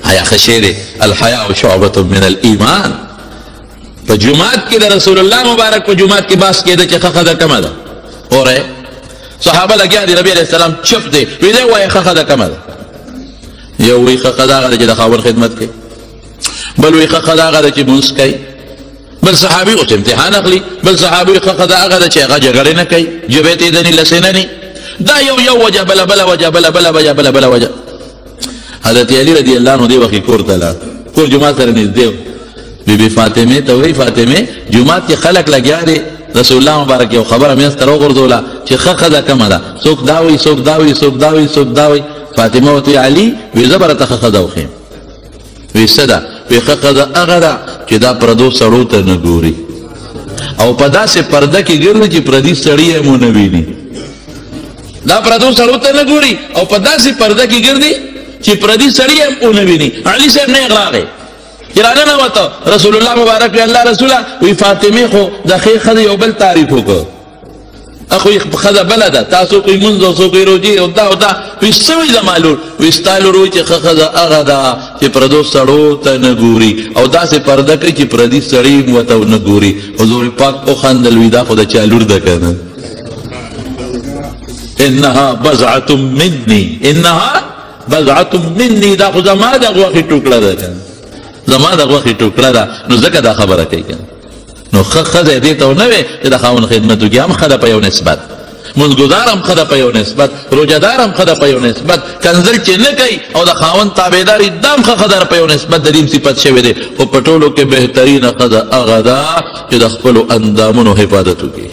حیا خشیره الحیا شعبۃ من الایمان. په جمعات کې د رسول الله مبارک په جمعات کې باس کېده چې خخه کمه ده. اوره صحابه لګیا دي نبی علیہ السلام چپ دی وی دی وای خخه ده کمه ده. یو وی خخه ده چې د خاور خدمت کوي، بل وی خخه ده چې مونږ کوي، بل صحابي اوس امتحان اخلي، بل صحابي خخه ده چې هغه جګړه نه کوي، جبهه ته دني لسنه نه. دا یو وجه بلا وجه. حضرت علی رضی اللہ عنہ دی وقی کور تلا کور جماعت سره نږدې بی بی فاطمه ته وی فاطمه جماعت کې خلق لګیا دي، رسول الله مبارک یو خبره مې ستر وګرځوله چې خخه ده کمه ده، څوک دا وی فاطمه وتی علی وی زبر ته خخه ده وخیم وی صدا وی خخه ده هغه ده چې دا پردو سړو ته نه ګوري او په داسې پرده کې ګرځي چې پردي سړی یې مونږ نه ویني. دا پردو سړو ته نه ګوري او په داسې پرده کې ګرځي چې پردي سړی یې مونږ نه ویني. علي صاحب نه راغی چې راننوته رسول الله مبارک وی الله رسوله وی فاطمه خو د ښې ښځې یو بل تعریف وکړ، اخو ښځه بله ده، تاسو کوئی مونځ او څوک روجي او دا وی څه وی زما لور وی ستا لور وی چې ښه ښځه هغه ده چې پردو سړو ته نه ګوري او داسې پرده کوي چې پردي سړي ورته نه ګوري. حضور پاک وخندل وی دا خو د چا لور ده که نه. انها بضعة مني دا خو زما د غوښې ټوکړه ده که زما د غوښې ټوکړه ده. نو ځکه دا خبره کوي که نو ښه ښځه دې ته ونه وې چې د خاوند خدمت وکړي، هم ښه ده په یو نسبت، مونځګزار هم ښه ده په یو نسبت، روژهدار هم ښه ده په یو نسبت، کنځل چې نه کوي او د خاوند تابعداري دا هم ښه ده په یو نسبت، د دې صفت شوی دی. خو په ټولو کې بهترینه ښځه هغه ده چې د خپلو اندامونو حفاظت وکړي.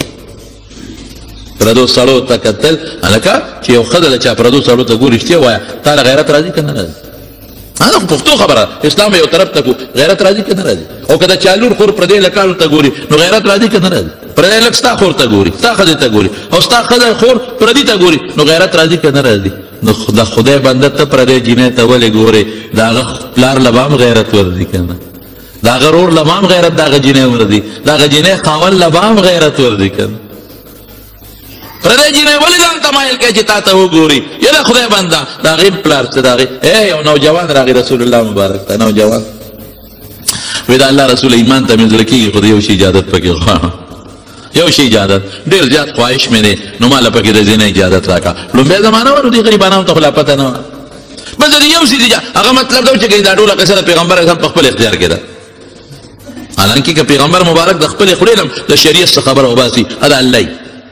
پردو سړو ته کتل هلکه چې یو ښځه ده چا پردو سړو ته ګوري رښتیا وایه تا له غیرت راځي که نه راځي؟ هغه خو پښتو خبره اسلام یو طرف ته کو غیرت راځي که نه راځي؟ او که د چا لور خور پردی لکانو ته ګوري نو غیرت راځي که نه راځي؟ پردی لک ستا خور ته ګوري، ستا ښځې ته ګوري او ستا ښځه خور پردي ته ګوري نو غیرت راځي که نه راځي؟ نو د خدای بنده ته پردی جینۍ ته ولې ګورې؟ د هغه پلار له به هم غیرت ورځي که نه؟ د هغه رور له به هم غیرت د هغه جینۍ ورځي، د هغه جینۍ خاوند له به هم غیرت ورځي که نه؟ پردی جینۍ ولې ځان ته مایل کوي چې تا ته وګوري؟ یا د خدای بنده د هغې پلار څه د هغې یو نوجوان راغی رسول الله مبارک ته، نوجوان وی د الله رسول ایمان ته مې زړه کېږي خو د یو شي اجازت پکې غواړم، یو شي اجازت ډېر زیات خواهش مې دی نو ما له پکې د زینې اجازت راکړه. لومبۍ زمانه وه نو دې غریبانو ته خو لا پته نه وه، بس د یو شي هغه مطلب دا و چې دا ټوله قصه د پیغمبر اعظم په خپل اختیار کې ده. حالانکه که پیغمبر مبارک د خپل خولې نه د شریعت څخه خبره وباسي ادا الله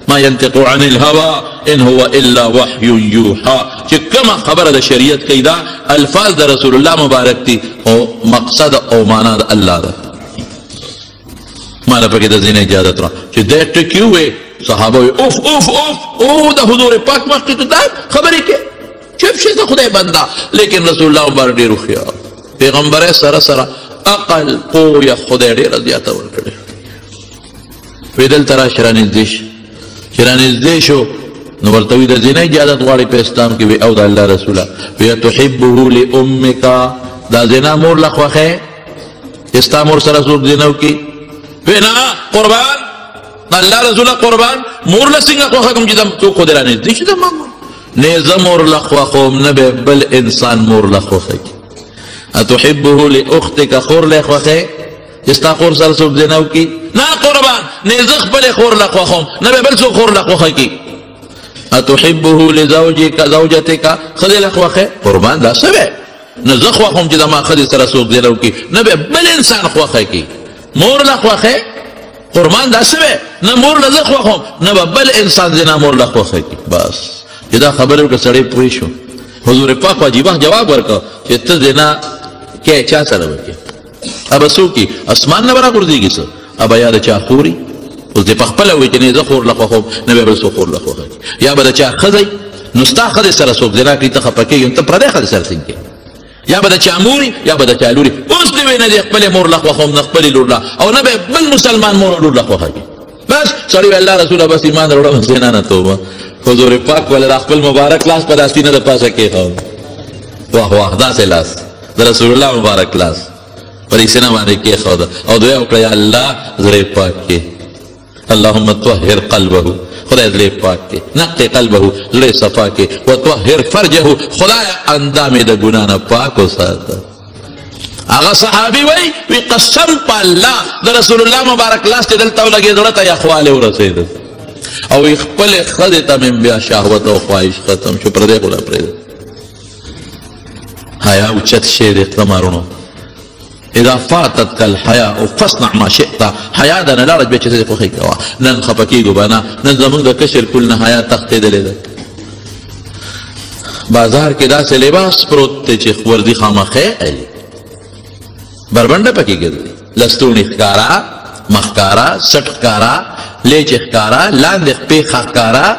ما ينطق عن الهوى ان هو الا وحي يوحى، چې کومه خبره د شریعت کوي دا الفاظ د رسول الله مبارک دي او مقصد او معنا د الله ده. ما له پکې د زینې اجازت را چې دا ټکی وې صحابه وي اوف اوف اوف او د حضور پاک مخکې ته دا خبرې کې چپ شي د خدای بنده. لیکن رسول الله مبارک ډېر هوښیار پیغمبر سره عقل پوهه خدای ډېره زیاته ورکړې. وی دلته راشي رانږدې شي چې رانږدې شو نو ورته وي د زینې اجازت غواړي په اسلام کې وي او د الله رسوله وی تحبه لامک دا زنا مور له خوښې ستا مور سره څوک زنا وکړي؟ وی نه قربان الله رسوله قربان مور له څنګه خوښه کوم چې څوک خو دې رانږدې شي د ما نه زه مور له خوښوم نه به بل انسان مور له خوښه کړي. اتحبه لاختک خور له خوښې ستا خور سره څوک زنا وکړي؟ نه قربان نه زه خپلې خور له خوښوم نه به بل څوک خور له خوښه کړي. اتحبه لزوجک زوجتک ښځې له خوښې قربان دا څه وی نه زه خوښوم چې زما ښځې سره څوک زنا وکړي نه به بل انسان خوښه کړي. مور له خوښې قربان دا څه وی نه مور له زه خوښوم نه به بل انسان زنا مور له خوښه کړي. بس چې دا خبرې وکړه سړی پوه شو. حضور پاک واجبه جواب ورکړه چې ته زنا کې چا سره وکړې ابه څوک اسمان نه به راغورځېږي څه ابه یا د چا خوري اوس دې په خپله وایي چې نه زه خور له خوښوم نه به بل څوک خور له خوښه کړي. یا به د چا ښځی نو ستا ښځې سره څوک زنا کړي ته خفه کېږي نو ته پردی ښځې سره څنګه یا به د چا موري یا به د چا لوري. اوس دې وایي نه دې خپلې مور له خوښوم نه خپلې لور له او نه به بل مسلمان مور او لور له خوښه کړي. بس سړی وی الله رسوله بس ایمان راوړه زنا نه توبه. حضور پاک ولې د خپل مبارک لاس په داسې نه د پاسه کېښود واه واه داسې لاس د رسول الله مبارک لاس پر یې سینه باندې کېښوده او دعا وکړه یا الله زړه پاک کې اللهم طهر قلبه خدای زړه پاک کې نقي قلبه زړه صفا کې وطهر فرجه خدای اندام د ګناه نه پاک وساته. هغه صحابي وی قسم په الله د رسول الله مبارک لاس ته دلته ولګېدله ته یخوالی ورسېده او خپلې ښځې ته مې بیا شهوت او خواهش ختم شو پردی خو لا پرېږده حیا اوچت شی دی قمرونو اذا فاتتك الحياء فاصنع ما شئت حیا د نه لاړه بیا چې څه دې خوښۍ کوه نن خفه کېږو به نه نن زموږ د کشر کل نه حیا تښتېدلې ده بازار کې داسې لباس پروت دی چې وردي خامخې علي بربنډه پکې ګرځي لستوڼي ښکارا مخ ښکارا سټ ښکارا لیچ ښکارا لاندې خپې ښکارا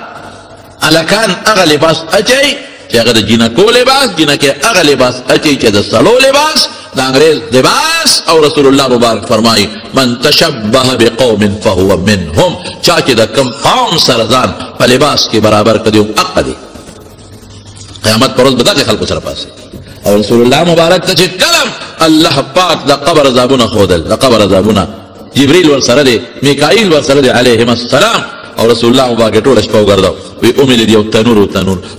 الکان هغه لباس اچوي چې هغه د جینکو لباس جینکې هغه لباس اچوي چې د سړو لباس د انګریز لباس او رسول الله مبارک فرمایي من تشبه بقوم فهو منهم چا چې د کوم قوم سره ځان په لباس کې برابر کړي حق دی قیامت پر ورځ به دغه خلکو سره پاسي او رسول الله مبارک ته چې کلم الله پاک د قبر عذابونه ښودل د قبر عذابونه جبريل ورسره دی میکائیل ورسره دی علیهم السلام او رسول الله مبارک ټوله شپه وګرځاو وی امید دی یو تنور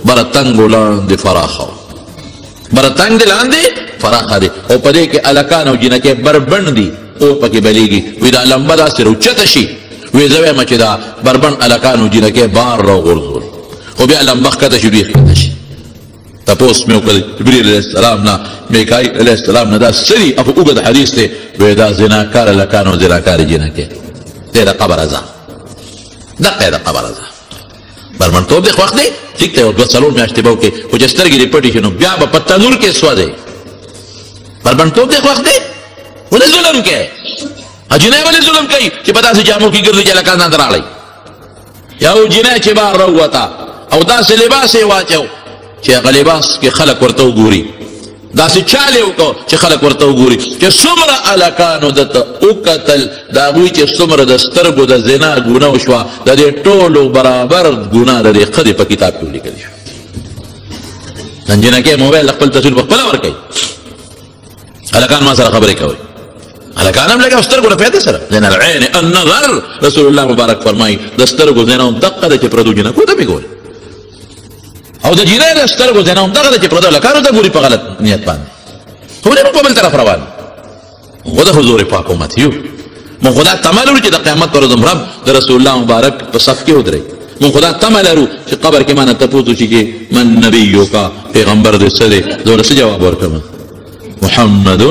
بره تنګ لاندې فراخه بره تنګ دی لاندې فراخه دی او په دې کې الکان او جینکې بربند دي او پکې بلیږي وی دا لمبه داسې راوچته شي وی زه وایم چې دا بربند الکان او جینکې بار راوغورځول خو بیا لمبه ښکته شي دوی ښکته شي تپوس مې وکړ جبريل علیه السلام نه میکائیل علیه السلام نه دا سری افو اوږد حدیث دی وی دا زناکار الکان او زناکار جینکې دی د قبر عذاب دقه د قبر عذاب بربنډتوب دی خوښ دی ټیک دی او دوه څلور میاشتې به وکړې خو چې سترګې دې پټې شي نو بیا به په تنور کې سوځې بربنډتوب دی خوښ دی ولې ظلم کوې جنۍ ولې ظلم کوي چې په داسې جامو کې ګرځي چې الکان ځان ته راغلی یو جنۍ چې بار راووته او داسې لباس یې واچو چې هغه لباس کې خلک ورته وګوري داسې چال یې وکړو چې خلک ورته وګوري چې څومره الکانو دته وکتل د هغوی چې څومره د سترګو د زنا ګناه وشوه د دې ټولو برابر ګناه د دې ښځې په کتاب کې ولیکل شو نن جنکۍ موبایل د خپل تصویر په خپله ورکوي الکان ما سره خبرې کوي الکان هم لګه سترګو نه پیدا سره زین العین النظر رسول الله مبارک فرمایي د سترګو زنا هم دقه ده چې پردو جنکو ته مې ګوري او د جنۍ د سترګو زنا هم دغه ده چې پردو الکانو ته ګوري په غلط نیت باندې خو ولې موږ په بل طرف روان خو د حضور پاک امت یو موږ خو دا تمه لرو چې د قیامت پر ورځ رب د رسول الله مبارک په صف کې ودرېږي موږ خو دا تمه لرو چې قبر کې مانه تپوس وشي چې من نبیک پیغمبر دې څه دی زه ورته څه جواب ورکړم محمد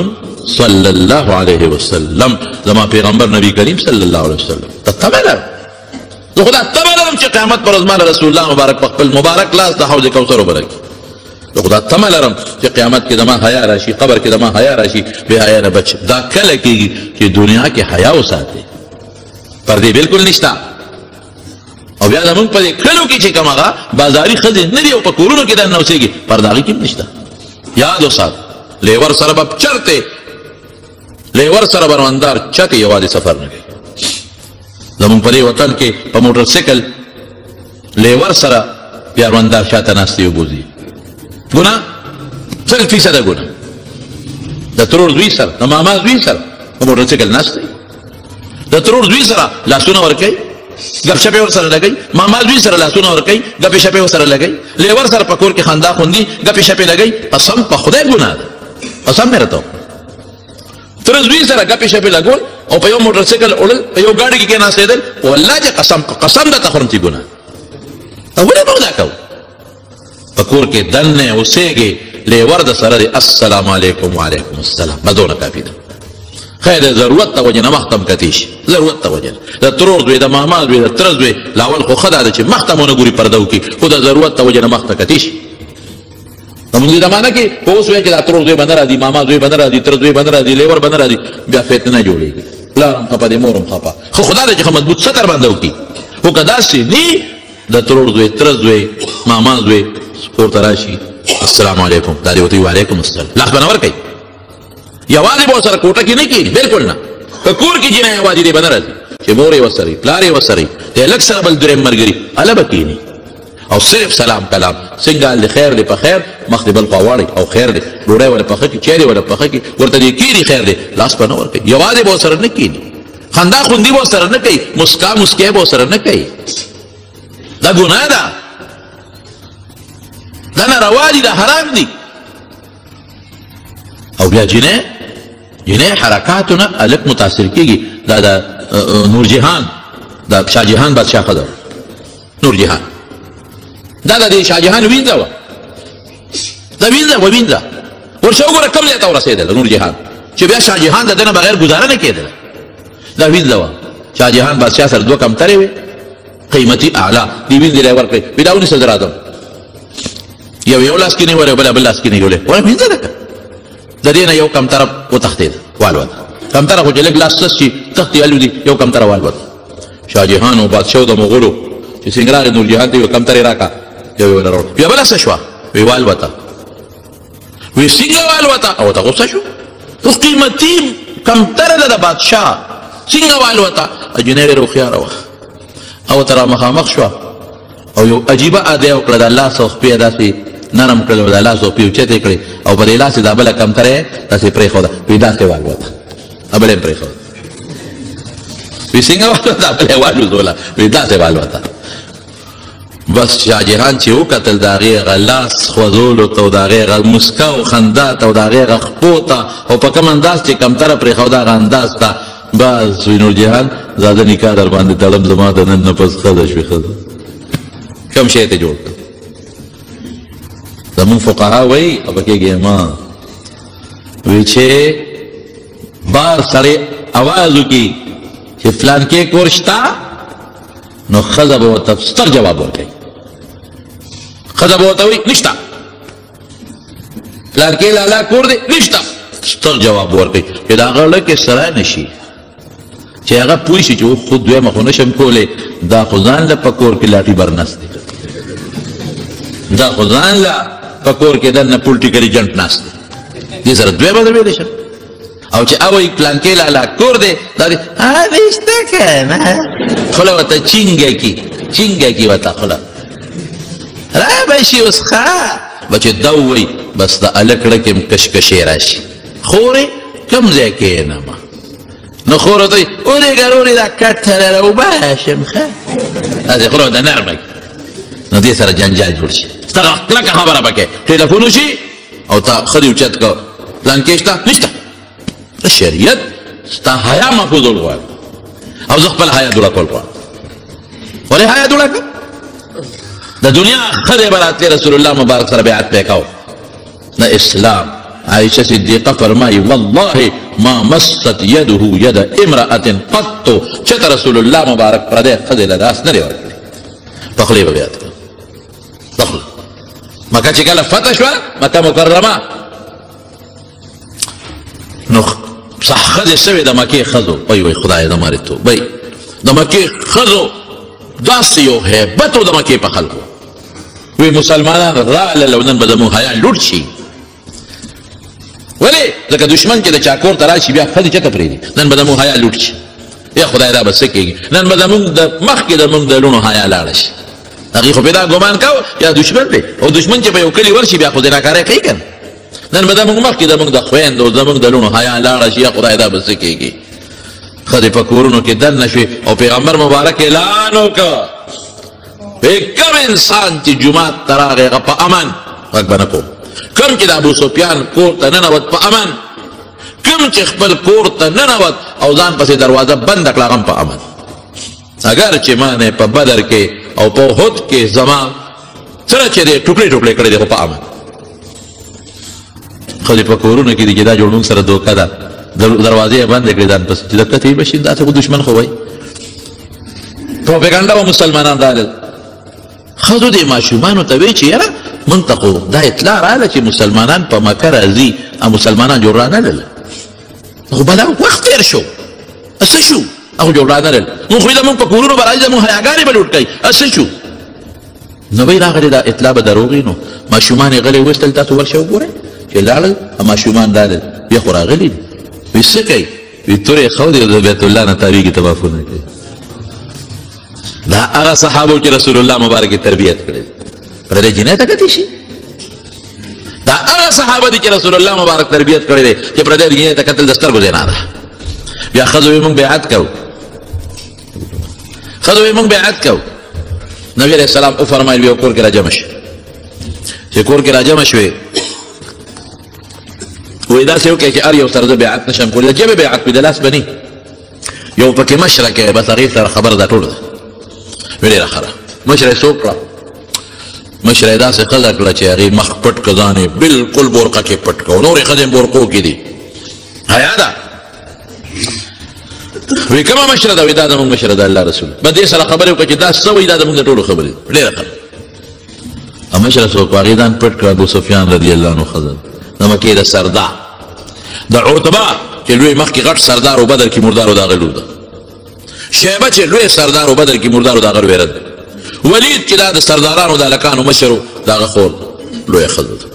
صلی الله علیه وسلم زما پیغمبر نبی کریم صلی الله علیه وسلم ته تمه لرو زه خو دا تمه لرم چې قیامت پر ورځ ماله رسول الله مبارک په خپل مبارک لاس د حوض کوثر وبره کړي زه خو دا تمه لرم چې قیامت کې زما حیا راشي قبر کې زما حیا راشي بې حیا نه بچ دا کله کېږي چې دنیا کې حیا وساتې پردې بالکل نشته او بیا زمونږ په دې کلو کې چې کوم هغه بازاري ښځې نه دي او په کورونو کې دننه اوسېږي پرده هغې کې هم نشته یاد وسات لیور سره به چرته لیور سره بروندار چکه یوازې سفر نه کوي زمونږ په دې وطن کې په موټر سایکل لیور سره بروندار شاته ناست یو بوځي ګناه 100% ګناه د ترور زوی سره د ماما زوی سره په موټر سایکل ناست دی د ترور زوی سره لاسونه ورکوي ګپ شپې ورسره لګوي ماما زوی سره لاسونه ورکوي ګپې شپې ورسره لګوي لیور سره په کور کې خندا خوندي ګپې شپې لګوي قسم په خدای ګناه ده قسم مې راته تر زوی سره ګپې شپې لګول او په یو موټر سایکل وړل په یو ګاډي کې کېناستېدل والله چې قسم درته خورم چې ګناه او ولې موږ دا کوو په کور کې دننه اوسېږي لیور د سره دی السلام علیکم وعلیکم السلام بدونه کافي ده خیر ضرورت ته وجه نه مخ ته هم کتی شي ضرورت ته وجه د ترور زوی د ماما زوی د تره زوی لاول خو ښه ده چې مخ ته مونه ګوري پرده وکړي خو د ضرورت ته وجه نه مخ ته کتی شي زموږ دې زمانه کې په اوس وایي چې دا ترور زوی به نه راځي ماما زوی به نه راځي تره زوی به نه راځي لیور به نه راځي بیا فتنه جوړېږي پلار هم خفه دی مور هم خفه خو خدا ده چې مضبوط ستر باندې وکړي خو که داسې نی د ترور زوی تره زوی ماما زوی کور ته راشي السلام علیکم دا دې ورته وي وعلیکم السلام لاس به نه ورکوي یوازې به ورسره کوټه کې نه کښېني بلکل نه په کور کې جنۍ یوازې دی به نه راځي چې مور یې ورسره پلار یې ورسره دی لږ سره بل درېیم ملګري هله به کښېني او صرف سلام کلام څنګه حال دی خیر دی په خیر مخ دې بل خوا واړئ او خیر دی ډوډۍ وله پخه کړي چای دې وله پخه کړي ورته دې کښېني خیر دی لاس به نه ورکوي یوازې به ورسره نه کښېني خندا خوندي به ورسره نه کوي مسکا مسکۍ به ورسره نه کوي دا ګناه ده دا ناروا دي دا حرام دي او بیا جنۍ جنې حرکاتو نه هلک متاثر کېږي دا د نور جهان د شاه جهان بادشاه ښځه نور جهان دا د دې شاه جهان وینځه وه دا وینځه ورشه وګوره کوم ځای ته ورسېدله نور جهان چې بیا شاه جهان د ده نه بغیر ګزاره نه کېدله دا وینځه وه شاه جهان بادشاه سره دوه کمترې وې قیمتي اعلی دې وینځې له یې ورکړې وي دا ونیسه زه راځم یو لاس کې نیولې بله بل لاس کې نیولې وایي وینځه ده که د دې نه یو کمتره وتښتېد والوته کمتره خو چې لږ لاس سس شي تښتي الوځي یو کمتره والوته شاه جهان او بادشاه د مغولو چې څنګه راغی نور جهان ته یو کمترې راکړه یو یې ونه بیا بله څه شوه وی والوته وی څنګه والوته او ته غوسه شو اوس قیمتي کمتره ده د بادشاه څنګه والوته جنۍ ډېره هوښیاره وه او ته را مخامخ شوه او یو عجیبه اده یې وکړه د لاس او خپې یې داسې نرم کړل او د لاس او پې اوچتې کړې او په دې لاس یې دا بله کمتره یې داسې پرېښوده وی داسې والوته بله یې پرېښوده وی څنګه والوته بله یې والوزوله وی داسې والوته بس شاه جهان چې وکتل د هغې هغه لاس خوځولو ته او د هغې هغه مسکا او خندا ته او د هغې هغه خپو ته او په کوم انداز چې کمتره پرېښوده هغه انداز ته بس وی نور جهان زاده نکاح در باندې تړم زما د نن نه پس ښځه شوې ښځه کوم شی ته جوړ کړ زمونږ فقها وایي او پکې ګیما وی چې بار سړی اواز وکړي چې فلانکې کور شته نو ښځه به ورته ستر جواب ورکوي ښځه به ورته وایي نشته فلانکې لالا کور دی نشته ستر جواب ورکوي چې د هغه لکې سړی نه شي چې هغه پوه شي چې خو دویمه خو نشم کولی دا خو ځان له په کور کې لاټي برنست دی دا خو ځان له په کور کې دننه پولټیکل ایجنټ ناست دی دې سره دویمه زه ویلی شم او چې اوی پلانکې لالا کور دی دا دی شته که نه خوله ورته چینګه کي ورته خوله را به شي اوس ښه به چې دا ووایي بس د هلک ړکې م کشکشې راشي خورې کوم ځای کښېنمه نو خور ورته وایي ورېږه رورې دا کټ سره راوباسم ښه داسې خوله ورته نرمه کړي نو دې سره جنجال جوړ شي ستا کلکه خبره پکې ټلیفون وشي او تا ښه دې اوچت کړه پلانکې شته نشته شریعت ستا حیا محفوظول غواړي او زه خپل حیا دوړه کول غواړم ولې حیا دوړه کړه د دنیا ښځې به راتلې رسول الله مبارک سره بیعت پې کو د اسلام عائشه صدیقه فرمایي والله ما مست يده يد امرأة قط چته رسول الله مبارک پردې ښځې له لاس نه دی ورکړی په خولې به بیعت کړه په خوله مکه چې کله فتح شوه مکه مکرمه نو ښځې شوې د مکې ښځو وای خدای د مریتوب وای د مکې ښځو داسې یو هیبت و د مکې په خلکو وی مسلمانان راغلل او نن به زموږ حیا لوټ شي ولې ځکه دشمن چې د چا کور ته راشي بیا ښځې چېرته پرېږدي نن به زموږ حیا لوټ شي یا خدای دا به څه کېږي نن به زموږ د مخکې زموږ د لوڼو حیا لاړه شي هغې خو پې دا ګمان کوه یا دشمن دی او دشمن چې په یو کلي ورشي بیا خو زناکارۍ کوي که نه نن به زموږ مخکې زموږ د خویندو زموږ د لوڼو حیا لاړه شي یا خدای دا به څه کېږي ښځې په کورونو کې دننه شوې او پیغمبر مبارک اعلان وکړه کوم انسان چې جومات ته راغی هغه په امن غږ به نه کوم کوم چې د ابو سفیان کور ته ننوت په امن کوم چې خپل کور ته ننوت او ځان پسې دروازه بنده کړه هغه هم په امن اگر چې ما نه په بدر کې او په احد کې زما سره چې دی ټوکړې ټوکړې کړی دی خو په امن ښځې په کورونو کې دي چې دا جوړونک سره دوکه ده دروازې یې بندې کړې ځان پسې چې د کتې بشي داسې خو دشمن خو وایي پروپیګنډه به مسلمانان رالل ښځو دې ماشومانو ته وایي چې یاره موږ ته خو دا اطلاع راغله چې مسلمانان په مکه راځي او مسلمانان جوړ رانلل خو به دا وخت تېر شو څه شو هغه جوړ رانلل موږ خو زموږ په کورونو به راځي زموږ حیاګانې به لوټ کوي څه شو نو وایي راغلې دا اطلاع به دروغ نو ماشومان یې غلې ویستل تاسو ورشه وګورئ چې لاړل ماشومان رالل بیا خو راغلي دي وایي څه کوي وایي تورې یې ښودې او د بیت الله نه تاویږي طوافونه کوي دا هغه صحابو چې رسول الله مبارک تربیت کړی پردې جنۍ ته کتې شي دا هغه صحابه دي چې رسول الله مبارک تربیت کړی دی چې پردې جنۍ ته کتل د سترګو ځای نه ده بیا ښځو یې موږ بیعت کوو ښځو یې موږ بیعت کوو نبي علیه السلام وفرمایل یو کور کې راجمع شي چې کور کې راجمع شوې وایي داسې وکړئ چې هر یو سره زه بیعت نشم کولی د ژبې بیعت وي د لاس به نه یو پکې مشره کوي بس هغې سره خبره دا ټوله ده وی ډېره ښه ده مشره یې څوک کړه مشره یې داسې ښځه کړه چې هغې مخ پټ که ځان یې بلکل بورقه کې پټ که نورې ښځې هم بورقو کې دي حیا ده وی کومه مشره ده وی دا زموږ مشره ده الله رسول به دې سره خبرې وکړه چې دا څه وایي دا زموږ د ټولو خبرې ډېره ښه او مشره څوک هغې ځان پټ کړه ابو سفیان رضی الله عنه ښځه د مکې د سردار د عتبه چې لوی مخکې غټ سردار و بدر کې مردار و د هغه لور ده شیبه چې لوی سردار و بدر کې مردار و د هغه لویره ده ولید چې دا د سردارانو د هلکانو مشر و د هغه خور لویه ښځه ده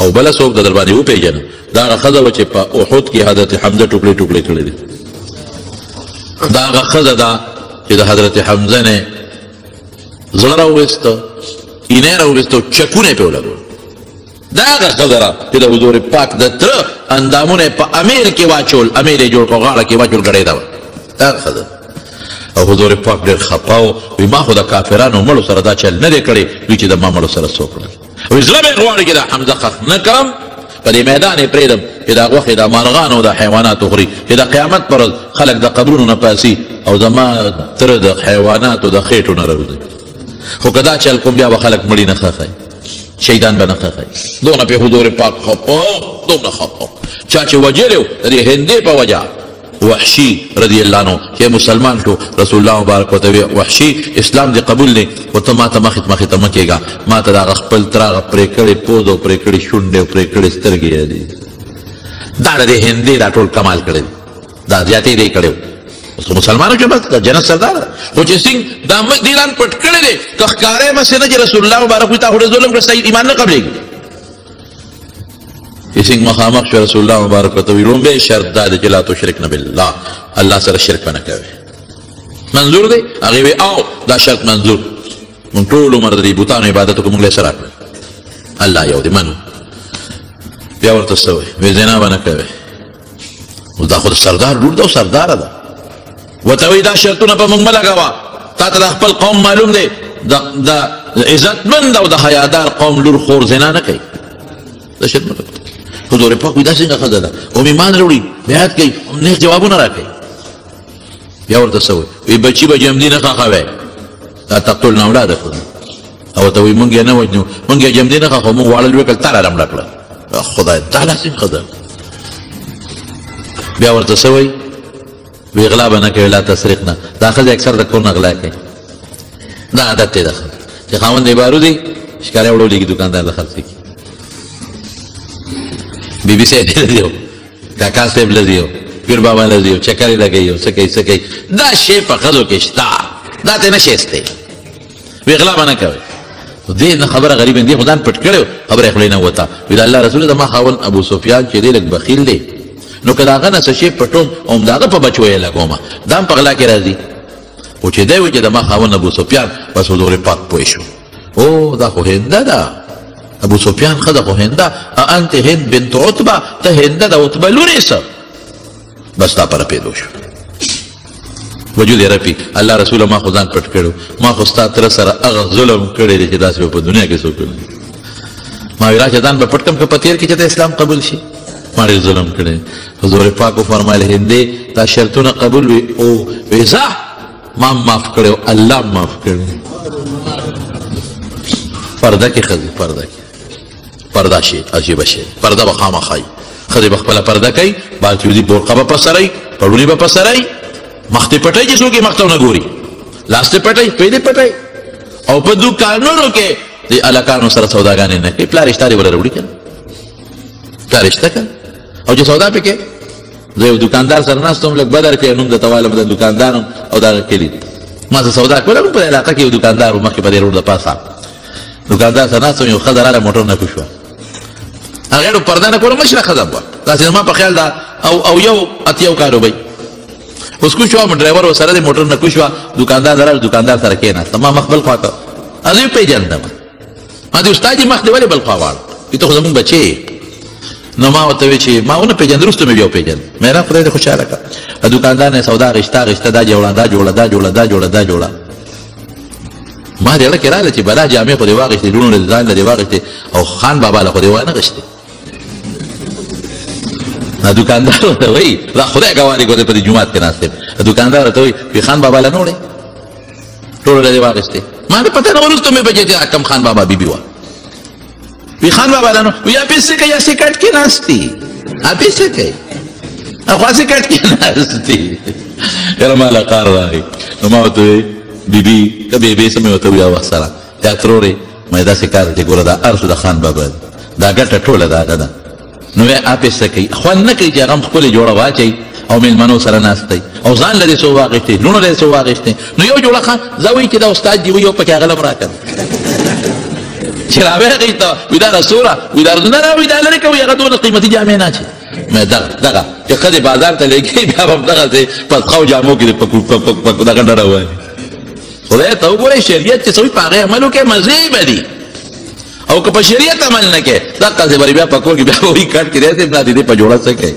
او بله څوک د در باندې وپېژنه دا هغه ښځه وه چې په احد کې حضرت حمزه ټوکړې ټوکړې کړې دي دا هغه ښځه ده چې د حضرت حمزه نه زړه راوویسته اینه راوویسته او چکونه یې پرې ولګول دا هغه ښځه ده چې د حضور پاک د تره اندامونه یې په امیر کې واچول امیر یې جوړ کړ غاړه کې واچول ګړېده وه دا هغه ښځه او حضور پاک ډېر خفه و وایي ما خو د کافرانو مړو سره دا چل نه دی کړی دوی چې د ما مړو سره څه وکړل وایي زړه مې غواړي چې دا حمزه ښخ نه کړم په دې میدان یې پرېږدم چې دا غوښې د مارغانو او د حیواناتو خوري چې د قیامت پر ورځ خلک د قبرونو نه پاسي او زما تره د حیواناتو د خېټو نه راوځي خو که دا چل کوم بیا به خلک مړي نه ښخوي شیطان به نه ښخوي دونه پې حضور پاک خفه دومره خفه چا چې وجلی و د دې هندې په وجه وحشي رضی الله عنه چې مسلمان شو رسول الله مبارک ورته وی وحشي اسلام دې قبول دی خو ته ما ته مخې ته مه کېږه ما ته د هغه خپل تره هغه پرې کړې پوز او پرې کړې شونډې او پرې کړې سترګې دي دا د دې هندې دا ټول کمال کړی دی دا زیاتې دی کړی و مسلمانو کې بس جنت سردار ده خو چې سنګ دا دیران پټ کړی دی که ښکاری مسې نه چې رسول الله مبارک وي تا خو ډېر ظلم کړه صحیح ایمان نه قبلېږي اسنگ مخامخ شو رسول الله مبارک ورته وی لومبی شرط دا دی چې لا تشرکن بالله الله سره شرک به نه کوې منظور دی هغې وی او دا شرط منظور مونږ ټول عمر د دې بوتانو عبادت وکړو مونږ له سره کړل الله یو دی منو بیا ورته څه وی وی زنا به نه کوې اوس دا خو د سردار لور ده او سرداره ده ورته وی دا شرطونه په مونږ مه لګوه تا ته د خپل قوم معلوم دی د عزتمند او د حیادار قوم لور خور زنا نه کوي دا شرط مه کوي حضور پاک وی دا څنګه ښځه ده او ایمان راوړي بیعت کوي نیک جوابونه راکوي بیا ورته څه وی بچي به جمدي نه ښخوی دا تقتلنا اولادکم او ورته وی مونږ یې نه وژنو مونږ یې جمدي نه ښخو مونږ واړه لوی کړل تا را لمړه کړه خدای دا لا څنګه ښځه بیا ورته څه وی وی غلا به نه کوي لا تسرقنا دا ښځې اکثر د کور نه غلا کوي دا عادت دی د ښځې چې خاوند یې بارو دی ښکاری وړولیږي دوکاندار د خرڅې کي بی بی صاحب لذیو کاکا صاحب لذیو پیر بابا لذیو چکرې لګوي څه کوي څه کوي دا شی په ښځو کې شته دا ته نه شیستی وی غلا به نه کوئ دې نه خبره غریب دی خو ځان پټ کړی و خبره یې خولې نه وته وی د الله رسول زما خاوند ابو سفیان چې دی لږ بخیل دی نو که د هغه نه څه شی پټوم او د هغه په بچو یې لګومه دا هم په غلا کې راځي خو چې دی وی چې زما خاوند ابو سفیان بس حضور پاک پوه شو او دا خو هنده ده ابو سفیان ښځه خو هنده انت هند بنت عتبه ته هنده د عتبه لورې څه بس دا پره پیدا شو وجود یې رپي الله رسوله ما خو ځان پټ کړو ما خو ستا تره سره هغه ظلم کړی دی چې داسې به په دنیا کې څوک کړي ما وی راشه ځان به پټ کړم که په تېر کې چې ته اسلام قبول شي ما ډېر ظلم کړی حضور پاک وفرمایل هندې دا شرطونه قبول وي او وی ځه ما معاف کړی الله معاف کړی پرده کې ښځې پرده کې پرده شي عجیبه شی پرده به خامخایي ښځې به خپله پرده کوي باجودي برقه به په سروي پړونې به په سروي مخ دې پټوي چې څوک یې مخ ته ونه ګوري لاس دې پټوي پۍ دې پټوي او په دوکانونو کې د هلکانو سره سوداګانې نه کوي پلار یې شته دی وله راوړي که نه پلار یې شته که او چې سودا پې کې زه یو دوکاندار سره ناست وم لږ بدر کې نوم درته وایم د دوکاندار یم او دغه کلي ما زه سودا کوله په علاقه کې یو دوکاندار و مخکې په دې روډ د پاسه دوکاندار سره ناست وم یو ښځه راله موټر نه کوږ شوه هغې ډو پرده نه کوله مشره ښځه وه داسې زما په خیال دا او یو اتیو کال وبئ اوس کوږ شوه ډرایور ورسره د موټر نه کوږ شوه دوکاندار راغی دوکاندار سره کېناسته ما مخ بل خوا ته زه یې پېژندم ما دې استاد یې مخ دې ولې بل خوا واړه ته خو زمونږ بچې نو ما ورته وی چې ما ونه پېژند وروسته مې بیا وپېژند مې را خدای دې خوشحاله کړه دوکاندار نه سودا غشته دا جوړه دا جوړه دا جوړه دا جوړه دا جوړه ما دې اړه کې راغله چې بلا جامې خو دې واغېستې لوڼو له ځان له دې واغېستې او خان بابا له خو دې وانه غشتې نا دکاندار ورته وایي دا خدای ګواري کو په دې جومات کې ناست یم دکاندار ورته وایي پی خان بابا له نه وړې ټوله دې واخیستې ما دې پته نه وروسته مې بچې چې حکم خان بابا بیبي وه پی خان بابا له نه یا پیسې کوي یا سکټ کې ناست دي پیسې کوي خو سکټ کې ناست دي یاره ما له کار راغی نو ما ورته وایي بیبي که بیبي څه مې ورته وویل وخت سره یا ترورې ما داسې کار دی ګوره دا هر څه د خان بابا دی دا ګټه ټوله د هغه ده نو وی اپیسته کوي خوند نه کوي چې هغه هم خپلې جوړه واچوي او میلمنو سره ناست دی او ځان له دې څه واخېستې لوڼو له دې څه واخېستې نو یو جوړه ښه زه وایي چې دا استاد دي وایي او پکې هغه له م راکړه چې راویغې ته وي دا رسوله وي دا نه نه وي دا لرې کوي هغه دونه قیمتي جامې نه اچي دغه چې ښځې بازار ته لګي بیا به هم دغسې پسخو جامو کې دغه ډډه وایي خدای ته وګورئ شریعت چې څه وي په هغې عمل وکړئ مزې به دي او که په شریعت عمل نه کې دقسې به بیا په کور کې بیا به وایي کټ کې دی صرف نه دې په جوړه څه کوي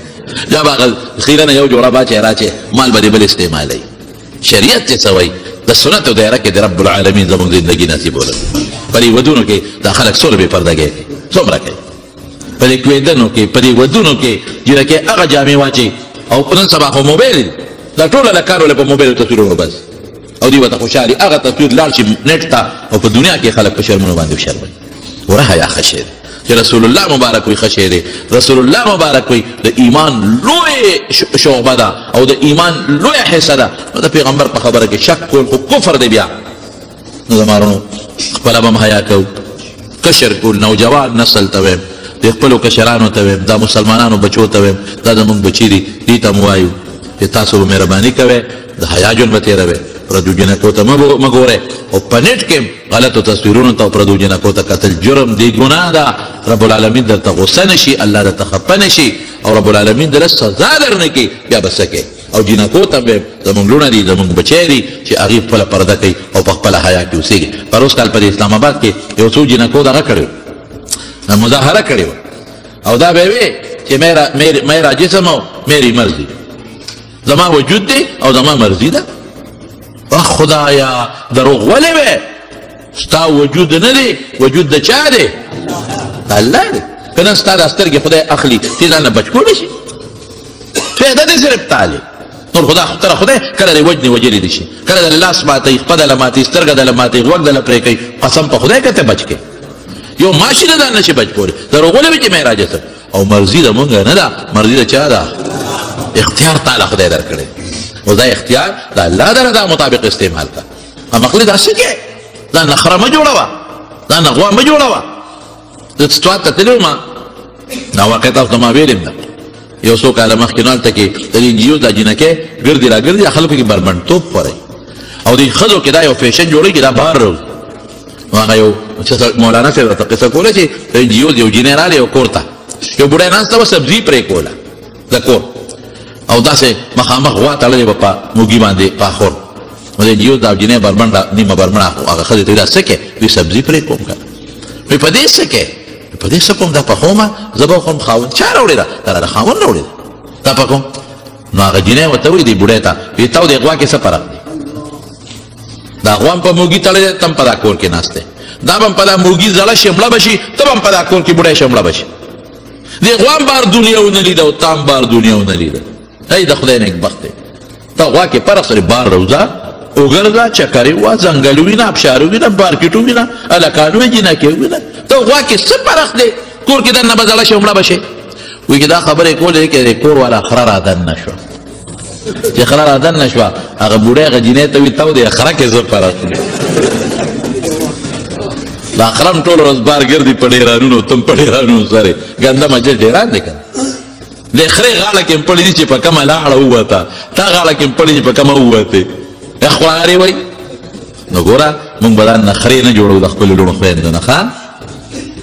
بیا به هغه خیره نه یو جوړه باچې راچې مال به دې بل استعمالوي شریعت چې څه وایي د سنتو دایره کې د رب العالمین زموږ زندګي نصیب ولري په دې ودونو کې دا خلک څومره بې پردګۍ کوي څومره کوي په دې کویدنو کې په دې ودونو کې جیره کې هغه جامې واچي او نن سبا خو موبایل دا ټوله له کار ولې په موبایل تصویرونه بس او دی ورته خوشحالي هغه تصویر لاړ شي نیټ ته او په دنیا کې خلک په شرمونو باندې وشرموي وره حیا ښه شی دی چې رسول الله مبارک وي ښه شی دی رسول الله مبارک وي د ایمان لوی شعبه ده او د ایمان لویه حصه ده نو د پیغمبر په خبره کې شک کول خو کفر دی بیا نو زمارونو خپله به م حیا کوو کشر کول نوجوان نسل ته ویم د خپلو کشرانو ته ویم دا مسلمانانو بچو ته ویم دا زمونږ بچي دي دې ته م وایو چې تاسو به مهرباني کوئ د حیا ژوند به تېروئ پردو جنکو ته مه ګورئ او په نیټ کې غلطو تصویرونو ته او پردو جنکو ته کتل جرم دی ګناه ده رب العالمین درته غصه نه شي الله درته خفه نه شي او رب العالمین دله سزا درنه کړي بیا به څه کوې او جنکو ته به زمونږ لوڼه دي زمونږ بچی دي چې هغې خپله پرده کوي او په خپله حیا کې اوسېږي پروس کال په اسلام آباد کې یو څو جنکو دغه کړی و مظاهره کړې وه او دا به یې وې چې میرا جسم او میری مرضی زما وجود دی او زما مرضی ده خدایا دروغ ولې وې ستا وجود نه دی وجود د چا دی د الله دی که نه ستا دا سترګې خدای اخلي تی ځان نه بچ کولی شي فایده دی صرف تعالی نور خدای کله دې وجنې وجلې دي شي کله دله لاس ماتوي خپه دله ماتوي سترګه دله ماتوي غوږ دله پرې کوي قسم په خدای که ته بچ کوي یو ماشي نه ځان نشي بچ کولی دروغ ولې وې چې معراج ته او مرضي د مونږ نه ده مرضي د چا ده اختیار تعالی خدای درکړی او دا اختیار دا الله دره دا مطابق استعمال کا مخلي دا څه کې دا نخره مه جوړوه دا نغوا مه جوړوه زه ستوات ته تللی وم دا واقع تاسو ته ما ویلې ده یو څو کاله مخکې نو هلته کې د انجیو دا جینکې ګرځي را ګرځي خلکو کې بربنډتوب خورئ او د ښځو کې دا یو فیشن جوړېږي دا بهر روز نو هغه یو مولانا صاحب راته قصه کوله چې د انجیو یو جینۍ راغلی یو کور ته یو بوډۍ ناسته وه سبزي پرې کوله د کور او داسې مخامخ غوا تړلې وه په موږي باندې پاخور نو د انجیو دا جینۍ بربنډه نیمه بربنډه هغه ښځې ته وایي دا څه کوې وایي سبزي پرې کوم که وایي په دې څه کوې په دې څه کوم دا پخومه زه به وخورم خاوند چا راوړې ده دا د خاوند راوړې ده دا پخوم نو هغه جینۍ ورته وایي دې بوډۍ ته وایي تا و دې غوا کې څه فرق دی دا غوا هم په موږي تړلی ته هم په دا کور کې ناست دی دا به هم په دا موږي زړه شمړه به شي ته به هم په دا کور کې بوډۍ شمړه به شي دې غوا هم بار دنیا ونه لیده او تا هم بار دنیا ونه لیده ای د خدای نیکبخت دی ته غوا کې فرق سره بار روزه وګرځه چکرې وه ځنګل وینه ابشار وینه مارکېټ وینه هلکان وینه جینکې وینه ته غوا کې څه فرق دی کور کې دننه به زړه شمړه به شي وایي چې دا خبرې کولې کې د کور والا خره را دننه شوه چې خره را دننه شوه هغه بوډۍ هغه جینۍ ته وایي ته د خره کې څه فرق دی دا خره هم ټول ورځ بار ګرځي په ډېرانونو تم په ډېرانونو سره ګنده مجل ډېران دی که د خرې غاړه کې مپړې دي چې په کومه لاړه ووته تا غاړه کې مپړې چې په کومه ووتې خوارې وایي نو ګوره مونږ به دا نخرې نه جوړو د خپلو لوڼو خویندو نه ښه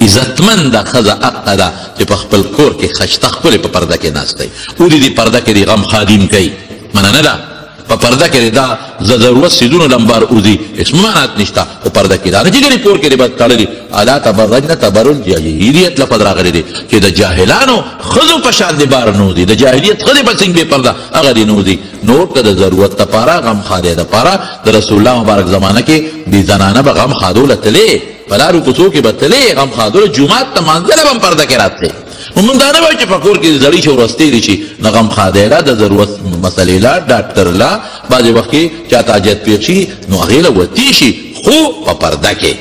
عزتمنده ښځه حقه ده چې په خپل کور کې خشته ښکلې په پرده کې ناست دی ولې دې پرده کې د غم خادم کوي منه نه ده په پرده کې دا ضرورت څیزونو لمبار اوځي هېڅ معنات نشته په پرده کې دا نه چې ګنې کور کې دې به تړلي الا تبرجنه تبرج جاهلیت لفظ راغلی دی چې د جاهلانو ښځو په شان دې بار نه وځي د جاهلیت ښځې به څنګه بې پرده هغه دې نه وځي نور که د ضرورت دپاره غم خادۍ دپاره د رسول الله مبارک زمانه کې دې زنانه به غم خادو له تلې په لارو کوڅو کې به تلې غم خادو له جومات ته مانځله به هم پرده کې راتلې موږ دا نه وایو چې په کور کې زړې شي ورستې دي شي نه غمخواه دی لا د ضرورت مسلې لا ډاکټر لا بعضې وخت کې چاته حاجت پېښ شي نو هغې له وتې شي خو په پرده کې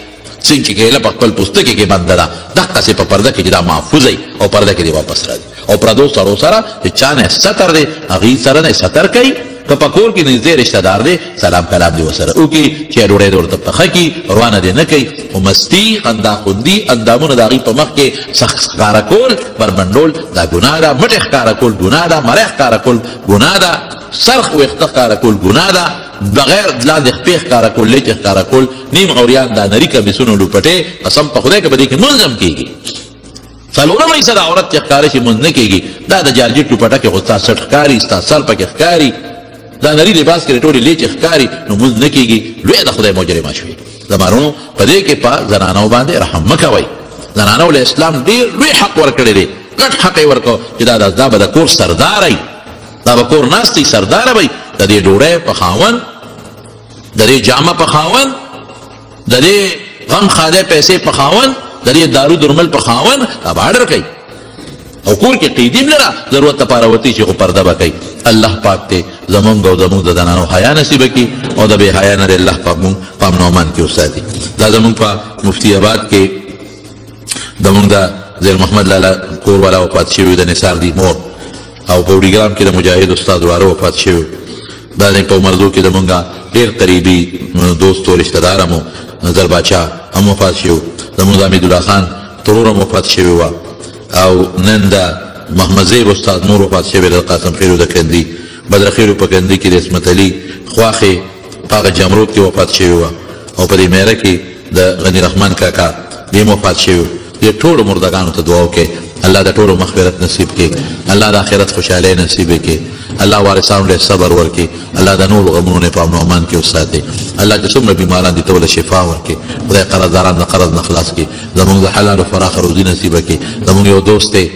څنګه چې کیله په خپل پوستکي کې بنده ده دقسې په پرده کې چې دا محفوظ وي او پرده کې دې واپس راځي او پردو سرو سره چې چا نه ستر دی هغې سره نه ستر کوي که په کور کې نږدې رشته دار دی سلام کلام دې ورسره وکړي چې ډوډۍ دې ورته پخه کړي روانه دې نه کوي خو مستي خنداخوندي اندامونه د هغې په مخ کې سخت ښکاره کول بربنډول دا ګناه ده مټې ښکاره کول ګناه ده مرۍ ښکاره کول ګناه ده سرخ ویښته ښکاره کول ګناه ده بغیر لاندې خپې ښکاره کول لیچې ښکاره کول نیم عوریان دا نري کمیسونه لوپټې قسم په خدای که په دې کې لمونځ هم کېږي څلورمه حصه د عورت چې ښکاره شي لمونځ نه کېږي دا د جارجیټ لوپټه کې خو ستا سټ ښکاري ستا سر پکې ښکاري دا نري لباس کې ټولې لیچې ښکاري نو لمونځ نه کېږي لویه د خدای مجرمه شوې زمانونو په دې کې په زنانو باندې رحم مه کوئ زنانو له اسلام ډېر لوی حق ورکړی دی ګډ حق یې ورکړو چې دا به د کور سرداره وي دا به کور ناستې سرداره وي د دې ډوډۍ په خاوند د دې جامه په خاوند د دې غم خاده پیسې په خاوند د دې دارو درمل په خاوند دا به اډر کوي او کور کې قیدیم لره ضرورت لپاره وتې چې خو پرده به کوي الله پاک ته زمونږ او زمونږ د زنانو حیا نصیبه کړي او د بې حیا نه د الله پاک مونږ په امن او امان کې وساتي دا زمونږ په مفتي آباد کې زمونږ د زیر محمد لالا کور والا وفات شوي د نثار دی مور او په وډیګرام کې د مجاهد استاد واره وفات شوي دا په مرزو کې زمونږ ډېر قریبي دوست او رشته دار هم نظر باچا هم وفات شوي زمونږ د حمیدالله خان ترور هم وفات شوي وه او نن د محمد زیب استاد نور وفات شوی د قاسم خیرو د کندي بدر خیرو په کندي کې د عصمت علي خواخې په هغه جمرود کې وفات شوی وه او په دې میره کې د غني رحمان کاکا دې هم وفات شوی دې ټولو مردګانو ته دعا وکړئ الله د ټولو مغفرت نصیب کړي الله د آخرت خوشحالۍ نصیب کړي الله وارثانو له صبر ورکړي الله د نورو غمونو نه په امن او امان کې وساتي الله چې څومره بیماران دي ټوله شفا ورکړي خدای قرضداران د قرض نه خلاص کړي زمونږ د حلال او فراخ روزي نصیبه کړي زمونږ یو دوست دی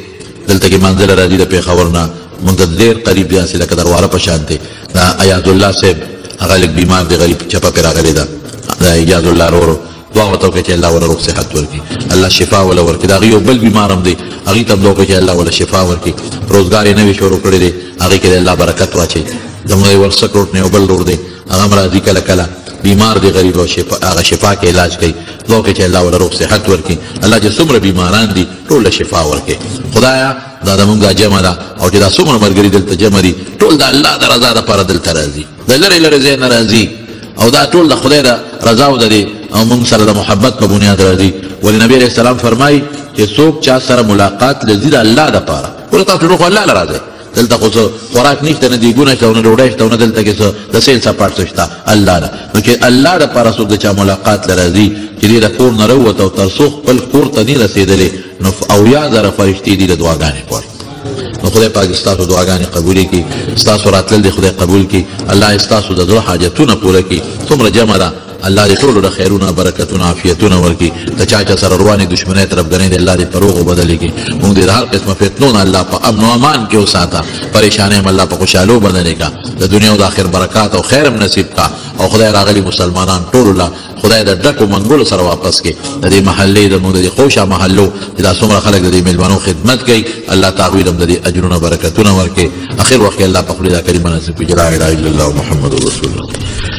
دلته کې منزل راځي د پېښور نه مونږ ته ډېر قریب دي هسې لکه درواره په شان دی دا ایاز الله صاحب هغه لږ بیمار دی غریب چپه پرې راغلی ده دا ایاز الله ورو دعا ورته وکړئ چې الله وله روغ صحت ورکړي الله شفا وله ورکړي د هغې یو بل بیمار هم دی هغې ته هم دعا وکړئ چې الله وله شفا ورکړي روزګار یې نوې شروع کړی دی هغې کې د الله برکت واچوي زموږ د ورسک روډ نه یو بل روډ دی هغه هم راځي کله کله بیمار دی غریب او هغه شفا کې علاج کوي دعا وکړئ چې الله وله روغ صحت ورکړي الله چې څومره بیماران دي ټول له شفا ورکړي خدایه دا زموږ دا جمع ده او چې دا څومره ملګري دلته جمع دي ټول د الله د رضا دپاره دلته راځي د لرې لرې ځای نه راځي او دا ټول د خدای د رضاو د دی او موږ سره د محبت په بنیاد راځي ولې نبی علیه السلام فرمایي چې څوک چا سره ملاقات لځي د الله دپاره ولې تاسو روح الله له راځئ دلته خو څه خوراک نشته نه دیګونه شته او نه ډوډۍ شته او نه دلته کې څه د سیل سپاټ څه شته الله ده نو چې الله دپاره څوک د چا ملاقات له راځي چې دې د کور نه راووت او تر څو خپل کور ته نه رسېدلې نو اویا زره فرشتې دي د دعاګانې غواړي نو خدای پاک ستاسو دعاګانې قبولې کړي ستاسو راتلل دې خدای قبول کړي الله ستاسو د زړه حاجتونه پوره کړي څومره جمع ده الله دې ټولو د خیرونه برکتونه عافیتونه ورکړي د چا چا سره روانې دشمنۍ طرفګنۍ دې الله دې په روغو بدلې کړي موږ دې د هر قسمه فتنو نه الله په امن او امان کې وساته پریشانۍ هم الله په خوشحالو بدلې کړه د دنیا او د آخر برکات او خیر هم نصیب کړه او خدای راغلي مسلمانان ټولو له خدای د ډکو منګولو سره واپس کړي د دې محلې زموږ د دې خوشه محلو چې دا څومره خلک د دې میلمنو خدمت کوي الله تعالی هم د دې اجرونه برکتونه ورکړي اخر وخت الله په خپل دا کلمه نصیب کړي لا اله الا الله محمد رسول الله